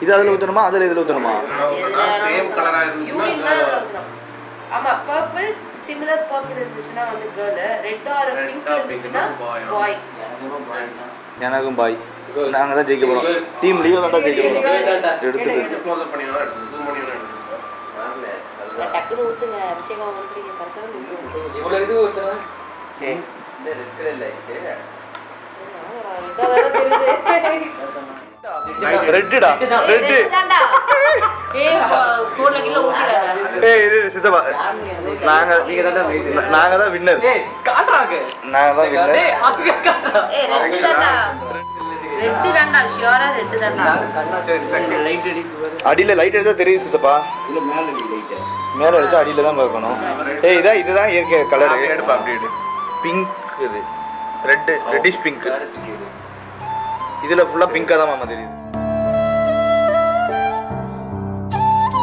இது அதில் ஊற்றணுமா அதில் இதில் ஊற்றணுமா? சேம் கலரா இருந்துச்சுன்னா ஆமா பர்பிள் சிமிலர் பர்பிள் இருந்துச்சுன்னா வந்து கேர்ள், ரெட் ஆர் பிங்க் இருந்துச்சுன்னா பாய். எனக்கும் பாய். நாங்க தான் ஜெயிக்க போறோம். டீம் லீவ் தான் ஜெயிக்க போறோம். எடுத்து க்ளோஸ் அப் பண்ணினா ஜூம் பண்ணினா வரல டக்குனு ஊத்துங்க அபிஷேகம் உங்களுக்கு பர்சனல் ஊத்துங்க. இவ்வளவு இது ஊத்துறா இந்த ரெட் கலர்ல இருக்கு. இத வர தெரியுது. ரெட்டடா ரெட் தான்டா. ஏய் கோல்ல கிலோ ஊத்திடாத. ஏய் இது சித்தப்பா நாங்க தான் வின்னர். ஏய் காட்றாங்க. நாங்க தான் வின்னர். ஏய் அதுக்கு காட்றா. ஏய் ரெட் தான்டா. ரெட் தான்டா ஷியோரா ரெட் தான்டா. சரி செகண்ட் லைட் அடிக்கு பாரு. அடியில லைட் அடிச்சா தெரியும் சித்தப்பா. இல்ல மேல லைட். மேல அடிச்சா அடியில தான் பார்க்கணும். ஏய் இதுதான் இயற்கை கலர். எடுப்பா அப்படியே எடு. பிங்க் இது ரெட் ரெட்டிஷ் பிங்க். இதுல ஃபுல்லா பிங்கா தான் மாமா தெரியுது.